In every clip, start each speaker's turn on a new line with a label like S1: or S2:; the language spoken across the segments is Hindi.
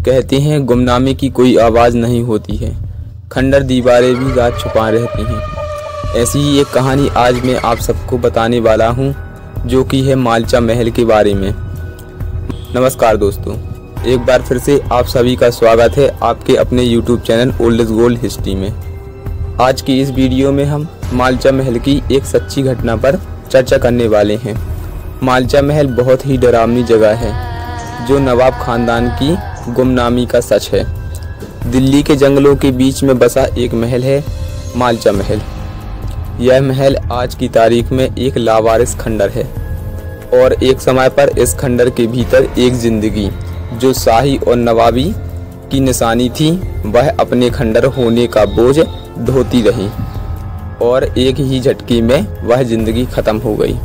S1: कहते हैं गुमनामी की कोई आवाज़ नहीं होती है, खंडर दीवारें भी राज छुपा रहती हैं। ऐसी ही एक कहानी आज मैं आप सबको बताने वाला हूँ, जो कि है मालचा महल के बारे में। नमस्कार दोस्तों, एक बार फिर से आप सभी का स्वागत है आपके अपने YouTube channel old is gold history में। आज की इस वीडियो में हम मालचा महल की एक सच्ची घटना पर चर्चा करने वाले हैं। मालचा महल बहुत ही डरावनी जगह है, जो नवाब खानदान की गुमनामी का सच है। दिल्ली के जंगलों के बीच में बसा एक महल है मालचा महल। यह महल आज की तारीख में एक लावारिस खंडर है और एक समय पर इस खंडर के भीतर एक जिंदगी जो शाही और नवाबी की निशानी थी, वह अपने खंडर होने का बोझ ढोती रही और एक ही झटके में वह जिंदगी खत्म हो गई।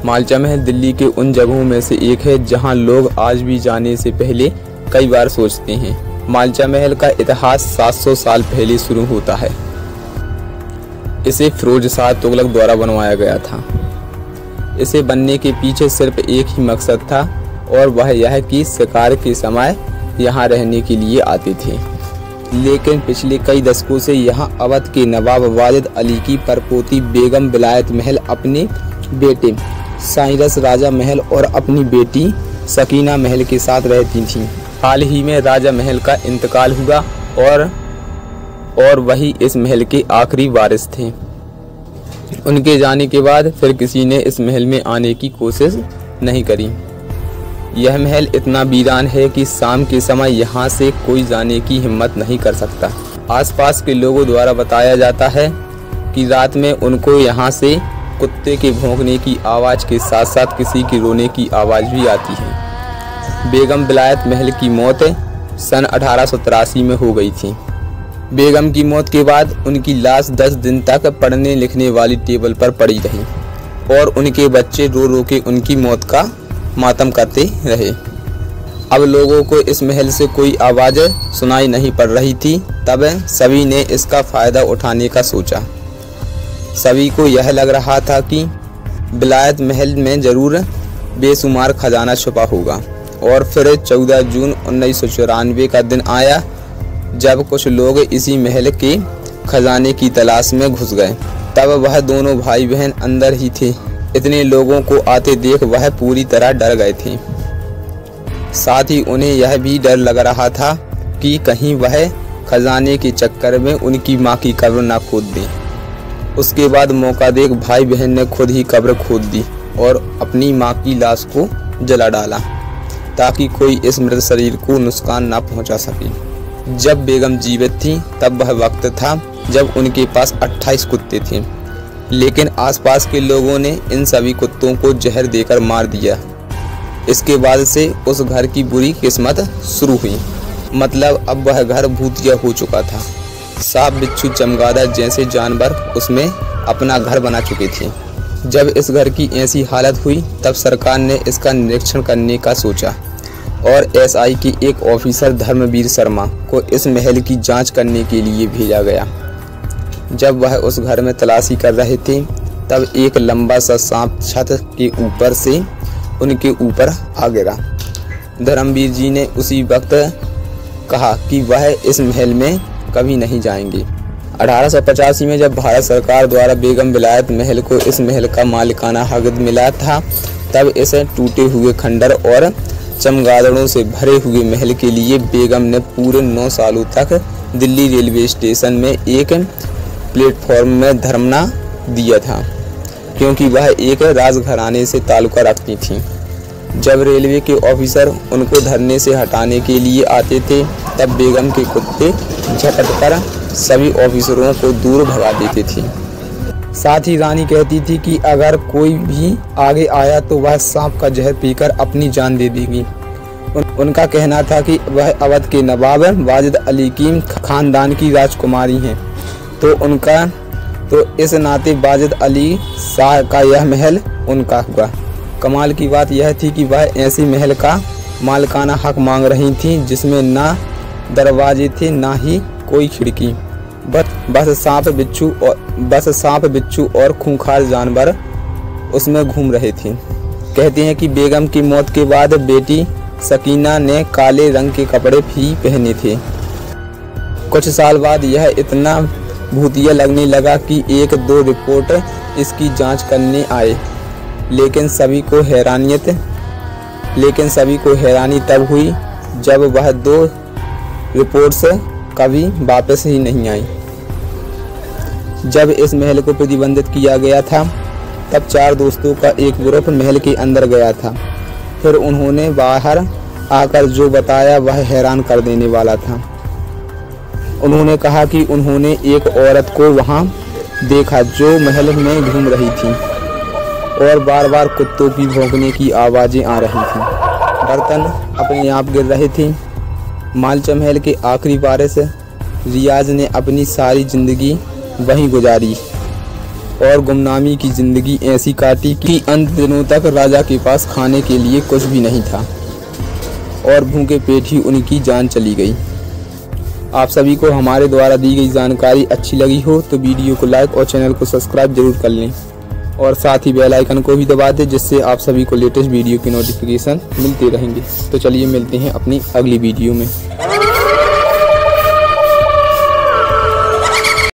S1: मालचा महल दिल्ली के उन जगहों में से एक है जहां लोग आज भी जाने से पहले कई बार सोचते हैं। मालचा महल का इतिहास 700 साल पहले शुरू होता है। इसे फिरोज शाह तुगलक द्वारा बनवाया गया था। इसे बनने के पीछे सिर्फ एक ही मकसद था और वह यह कि शिकार के समय यहाँ रहने के लिए आते थे। लेकिन पिछले कई दशकों से यहाँ अवध के नवाब वाजिद अली की परपोती बेगम विलायत महल अपने बेटे साइरस राजा महल और अपनी बेटी सकीना महल के साथ रहती थीं। हाल ही में राजा महल का इंतकाल हुआ और वही इस महल के आखिरी वारिस थे। उनके जाने के बाद फिर किसी ने इस महल में आने की कोशिश नहीं करी। यह महल इतना वीरान है कि शाम के समय यहाँ से कोई जाने की हिम्मत नहीं कर सकता। आसपास के लोगों द्वारा बताया जाता है कि रात में उनको यहाँ से कुत्ते के भौंकने की आवाज़ के साथ साथ किसी के रोने की आवाज़ भी आती है। बेगम विलायत महल की मौत सन 1883 में हो गई थी। बेगम की मौत के बाद उनकी लाश 10 दिन तक पढ़ने लिखने वाली टेबल पर पड़ी रही और उनके बच्चे रो रो के उनकी मौत का मातम करते रहे। अब लोगों को इस महल से कोई आवाज़ सुनाई नहीं पड़ रही थी। तब सभी ने इसका फ़ायदा उठाने का सोचा। सभी को यह लग रहा था कि विलायत महल में ज़रूर बेशुमार खजाना छुपा होगा। और फिर 14 जून 1994 का दिन आया जब कुछ लोग इसी महल के खजाने की तलाश में घुस गए। तब वह दोनों भाई बहन अंदर ही थे। इतने लोगों को आते देख वह पूरी तरह डर गए थे। साथ ही उन्हें यह भी डर लग रहा था कि कहीं वह खजाने के चक्कर में उनकी मां की कब्र न खोद दे। उसके बाद मौका देख भाई बहन ने खुद ही कब्र खोद दी और अपनी मां की लाश को जला डाला ताकि कोई इस मृत शरीर को नुकसान न पहुंचा सके। जब बेगम जीवित थी तब वह वक्त था जब उनके पास 28 कुत्ते थे, लेकिन आसपास के लोगों ने इन सभी कुत्तों को जहर देकर मार दिया। इसके बाद से उस घर की बुरी किस्मत शुरू हुई। मतलब अब वह घर भूतिया हो चुका था। सांप, बिच्छू, चमगादड़ जैसे जानवर उसमें अपना घर बना चुके थे। जब इस घर की ऐसी हालत हुई तब सरकार ने इसका निरीक्षण करने का सोचा और एसआई के एक ऑफिसर धर्मवीर शर्मा को इस महल की जांच करने के लिए भेजा गया। जब वह उस घर में तलाशी कर रहे थे तब एक लंबा सा सांप छत के ऊपर से उनके ऊपर आ गिरा। धर्मवीर जी ने उसी वक्त कहा कि वह इस महल में कभी नहीं जाएंगे। 1885 में जब भारत सरकार द्वारा बेगम विलायत महल को इस महल का मालिकाना हक मिला था, तब इसे टूटे हुए खंडर और चमगादड़ों से भरे हुए महल के लिए बेगम ने पूरे 9 सालों तक दिल्ली रेलवे स्टेशन में एक प्लेटफॉर्म में धरना दिया था, क्योंकि वह एक राजघराने से ताल्लुक़ रखती थी। जब रेलवे के ऑफिसर उनको धरने से हटाने के लिए आते थे तब बेगम के कुत्ते झपटकर सभी ऑफिसरों को दूर भगा देते थे। साथ ही रानी कहती थी कि अगर कोई भी आगे आया तो वह सांप का जहर पीकर अपनी जान दे देगी। उनका कहना था कि वह अवध के नवाब वाजिद अली की खानदान की राजकुमारी हैं, तो इस नाते वाजिद अली शाह का यह महल उनका हुआ। कमाल की बात यह थी कि वह ऐसी महल का मालिकाना हक मांग रही थी जिसमें ना दरवाजे थे ना ही कोई खिड़की, बस सांप बिच्छू और खूंखार जानवर उसमें घूम रहे थे। कहते हैं कि बेगम की मौत के बाद बेटी सकीना ने काले रंग के कपड़े भी पहने थे। कुछ साल बाद यह इतना भूतिया लगने लगा कि 1-2 रिपोर्टर इसकी जांच करने आए, लेकिन सभी को हैरानी तब हुई जब वह 2 रिपोर्ट्स कभी वापस ही नहीं आई। जब इस महल को प्रतिबंधित किया गया था तब 4 दोस्तों का एक ग्रुप महल के अंदर गया था। फिर उन्होंने बाहर आकर जो बताया वह हैरान कर देने वाला था। उन्होंने कहा कि उन्होंने एक औरत को वहां देखा जो महल में घूम रही थी और बार बार कुत्तों की भौंकने की आवाज़ें आ रही थीं। बर्तन अपने आप गिर रहे थे। मालचा महल के आखिरी वारिस रियाज ने अपनी सारी ज़िंदगी वहीं गुजारी और गुमनामी की ज़िंदगी ऐसी काटी कि अंत दिनों तक राजा के पास खाने के लिए कुछ भी नहीं था और भूखे पेट ही उनकी जान चली गई। आप सभी को हमारे द्वारा दी गई जानकारी अच्छी लगी हो तो वीडियो को लाइक और चैनल को सब्सक्राइब जरूर कर लें और साथ ही बेल आइकन को भी दबा दें, जिससे आप सभी को लेटेस्ट वीडियो की नोटिफिकेशन मिलते रहेंगे। तो चलिए मिलते हैं अपनी अगली वीडियो में।